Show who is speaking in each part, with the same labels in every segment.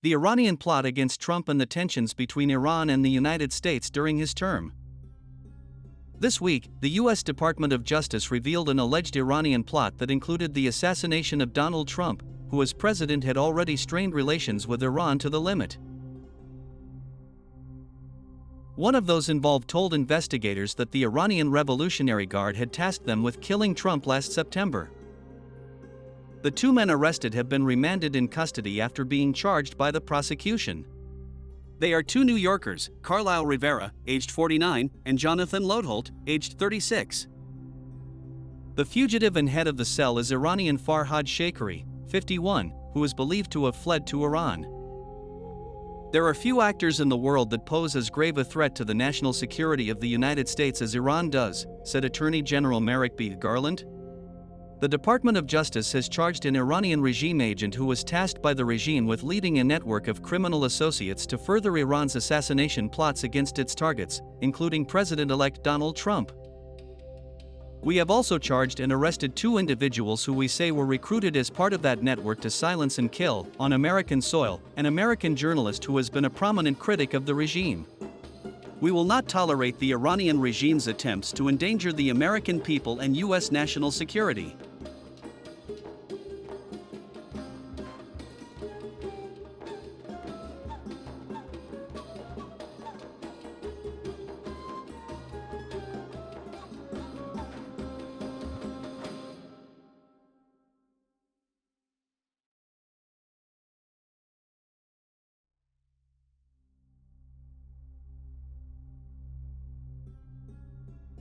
Speaker 1: the Iranian plot against Trump and the tensions between Iran and the United States during his term. This week, the U.S. Department of Justice revealed an alleged Iranian plot that included the assassination of Donald Trump, who as president had already strained relations with Iran to the limit. One of those involved told investigators that the Iranian Revolutionary Guard had tasked them with killing Trump last September. The two men arrested have been remanded in custody after being charged by the prosecution. They are two New Yorkers, Carlisle Rivera, aged 49, and Jonathan Lodholt, aged 36. The fugitive and head of the cell is Iranian Farhad Sheikhari, 51, who is believed to have fled to Iran. There are few actors in the world that pose as grave a threat to the national security of the United States as Iran does, said Attorney General Merrick B. Garland. The Department of Justice has charged an Iranian regime agent who was tasked by the regime with leading a network of criminal associates to further Iran's assassination plots against its targets, including President-elect Donald Trump. We have also charged and arrested two individuals who we say were recruited as part of that network to silence and kill, on American soil, an American journalist who has been a prominent critic of the regime. We will not tolerate the Iranian regime's attempts to endanger the American people and U.S. national security.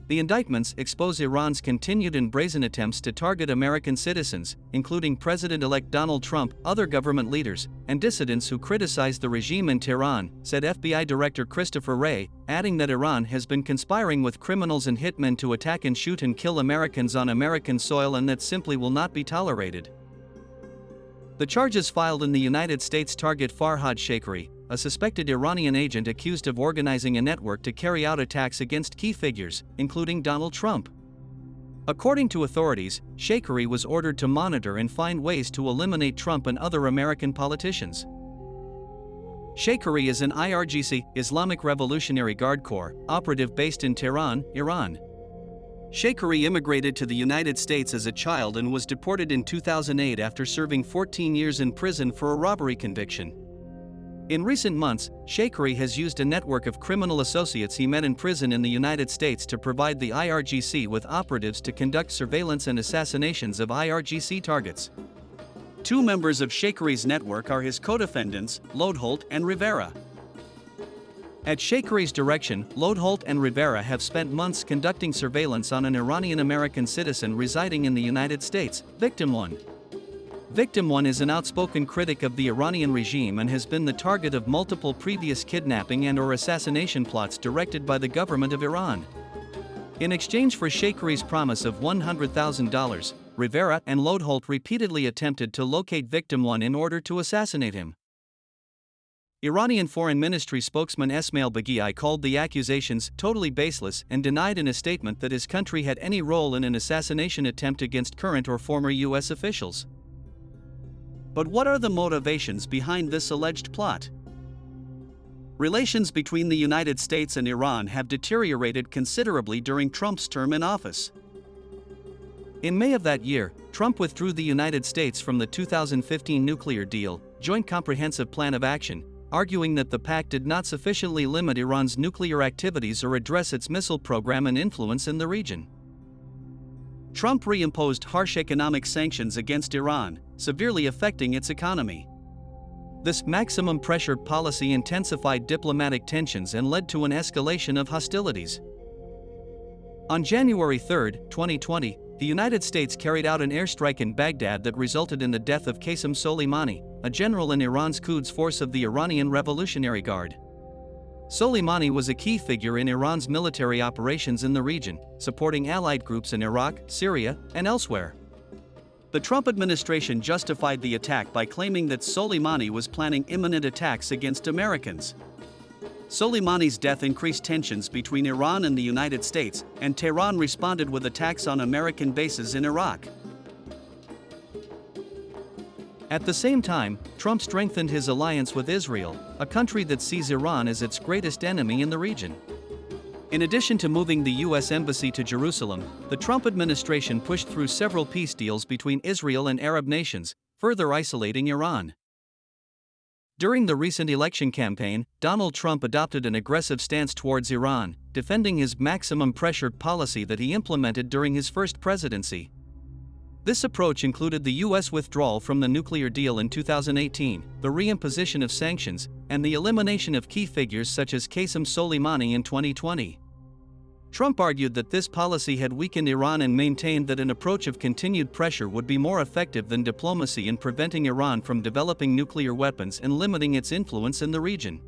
Speaker 1: The indictments expose Iran's continued and brazen attempts to target American citizens, including President-elect Donald Trump, other government leaders, and dissidents who criticize the regime in Tehran, said FBI Director Christopher Wray, adding that Iran has been conspiring with criminals and hitmen to attack and shoot and kill Americans on American soil and that simply will not be tolerated. The charges filed in the United States target Farhad Sheikhari, a suspected Iranian agent accused of organizing a network to carry out attacks against key figures, including Donald Trump. According to authorities, Sheikhari was ordered to monitor and find ways to eliminate Trump and other American politicians. Sheikhari is an IRGC, Islamic Revolutionary Guard Corps, operative based in Tehran, Iran. Sheikhari immigrated to the United States as a child and was deported in 2008 after serving 14 years in prison for a robbery conviction. In recent months, Sheikhari has used a network of criminal associates he met in prison in the United States to provide the IRGC with operatives to conduct surveillance and assassinations of IRGC targets. Two members of Sheikhari's network are his co-defendants, Lodholt and Rivera. At Sheikhari's direction, Lodholt and Rivera have spent months conducting surveillance on an Iranian-American citizen residing in the United States, Victim 1. Victim 1 is an outspoken critic of the Iranian regime and has been the target of multiple previous kidnapping and/or assassination plots directed by the government of Iran. In exchange for Sheikhari's promise of $100,000, Rivera and Lodholt repeatedly attempted to locate Victim 1 in order to assassinate him. Iranian Foreign Ministry spokesman Esmail Baghi called the accusations totally baseless and denied in a statement that his country had any role in an assassination attempt against current or former U.S. officials. But what are the motivations behind this alleged plot? Relations between the United States and Iran have deteriorated considerably during Trump's term in office. In May of that year, Trump withdrew the United States from the 2015 nuclear deal, Joint Comprehensive Plan of Action, arguing that the pact did not sufficiently limit Iran's nuclear activities or address its missile program and influence in the region. Trump reimposed harsh economic sanctions against Iran, severely affecting its economy. This maximum pressure policy intensified diplomatic tensions and led to an escalation of hostilities. On January 3, 2020, the United States carried out an airstrike in Baghdad that resulted in the death of Qasem Soleimani, a general in Iran's Quds Force of the Iranian Revolutionary Guard. Soleimani was a key figure in Iran's military operations in the region, supporting allied groups in Iraq, Syria, and elsewhere. The Trump administration justified the attack by claiming that Soleimani was planning imminent attacks against Americans. Soleimani's death increased tensions between Iran and the United States, and Tehran responded with attacks on American bases in Iraq. At the same time, Trump strengthened his alliance with Israel, a country that sees Iran as its greatest enemy in the region. In addition to moving the U.S. Embassy to Jerusalem, the Trump administration pushed through several peace deals between Israel and Arab nations, further isolating Iran. During the recent election campaign, Donald Trump adopted an aggressive stance towards Iran, defending his maximum pressure policy that he implemented during his first presidency. This approach included the U.S. withdrawal from the nuclear deal in 2018, the reimposition of sanctions, and the elimination of key figures such as Qasem Soleimani in 2020. Trump argued that this policy had weakened Iran and maintained that an approach of continued pressure would be more effective than diplomacy in preventing Iran from developing nuclear weapons and limiting its influence in the region.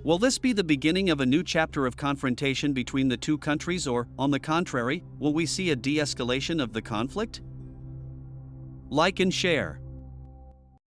Speaker 1: Will this be the beginning of a new chapter of confrontation between the two countries, or, on the contrary, will we see a de-escalation of the conflict? Like and share.